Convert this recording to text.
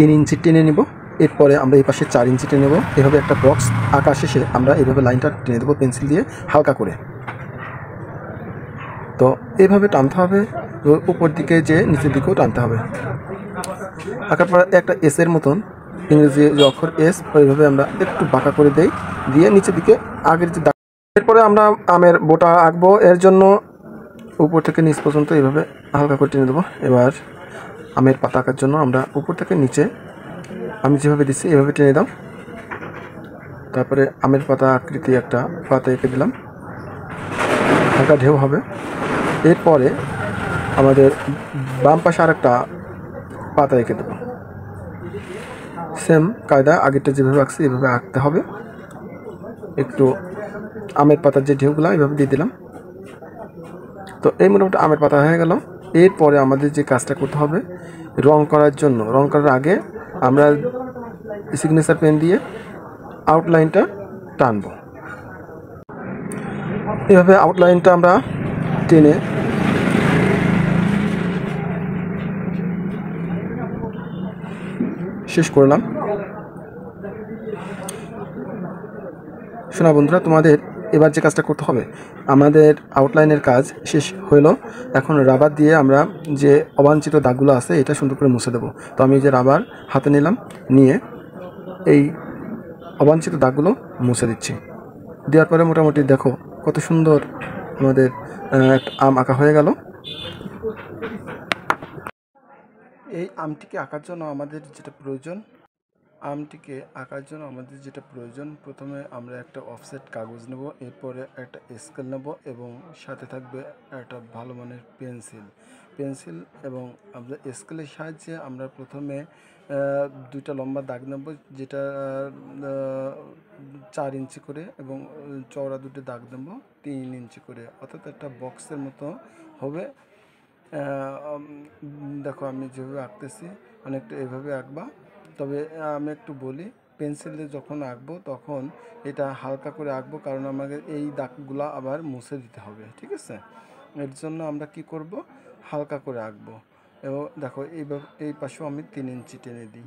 3 ইঞ্চি টেনে নেব। এরপরে আমরা এই পাশে 4 ইঞ্চি টেনে নেব। এভাবে একটা বক্স আঁকা শেষে আমরা এইভাবে লাইনটা টেনে দেবো পেন্সিল দিয়ে হালকা করে। তো এইভাবে টানতে হবে, উপর দিকে যে নিচের দিকেও টানতে হবে। আঁকার পর একটা এসের মতন ইংরেজি যে অক্ষর এস, ওইভাবে আমরা একটু বাঁকা করে দেই, দিয়ে নিচের দিকে আগের যে দাগ। এরপরে আমরা আমের বোটা আঁকবো। এর জন্য উপর থেকে নিচ পর্যন্ত এইভাবে হালকা করে টেনে দেবো। এবার আমের পাতা আঁকার জন্য আমরা উপর থেকে নিচে আমি যেভাবে দিচ্ছি এভাবে টেনে দাও। তারপরে আমের পাতা আকৃতি একটা পাতা এঁকে দিলাম, হালকা ঢেউ হবে। এরপরে আমাদের বাম পাশে আর একটা পাতা এঁকে দেবো। সেম কায়দা আগেরটা যেভাবে আঁকছি এভাবে আঁকতে হবে। একটু আমের পাতার যে ঢেউগুলো এভাবে দিয়ে দিলাম। তো এই মোটামুটি আমের পাতা হয়ে গেল। এরপরে আমাদের যে কাজটা করতে হবে রং করার জন্য, রং করার আগে আমরা সিগনেচার পেন দিয়ে আউটলাইনটা টানব। এভাবে আউটলাইনটা আমরা টেনে শেষ করলাম। শোনা বন্ধুরা, তোমাদের এবার যে কাজটা করতে হবে, আমাদের আউটলাইনের কাজ শেষ হলো। এখন রাবার দিয়ে আমরা যে অবাঞ্ছিত দাগগুলো আছে এটা সুন্দর করে মুছে দেবো। তো আমি যে রাবার হাতে নিলাম, নিয়ে এই অবাঞ্ছিত দাগগুলো মুছে দিচ্ছি। দেওয়ার পরে মোটামুটি দেখো কত সুন্দর আমাদের একটা আম আঁকা হয়ে গেল। এই আমটিকে আঁকার জন্য আমাদের যেটা প্রয়োজন, প্রথমে আমরা একটা অফসেট কাগজ নেব, এরপরে একটা স্কেল নেব এবং সাথে থাকবে একটা ভালো মানের পেন্সিল এবং আমরা স্কেলের সাহায্যে আমরা প্রথমে দুইটা লম্বা দাগ নেব, যেটা 4 ইঞ্চি করে, এবং চওড়া দুটো দাগ নেব 3 ইঞ্চি করে, অর্থাৎ একটা বক্সের মতো হবে। দেখো আমি যেভাবে আঁকতেছি অনেকটা এভাবে আঁকবা। তবে আমি একটু বলি, পেন্সিলে যখন আঁকবো তখন এটা হালকা করে আঁকবো, কারণ আমাকে এই দাগগুলো আবার মুছে দিতে হবে, ঠিক আছে? এর জন্য আমরা কি করব, হালকা করে আঁকবো। এবং দেখো এই পাশেও আমি 3 ইঞ্চি টেনে দিই।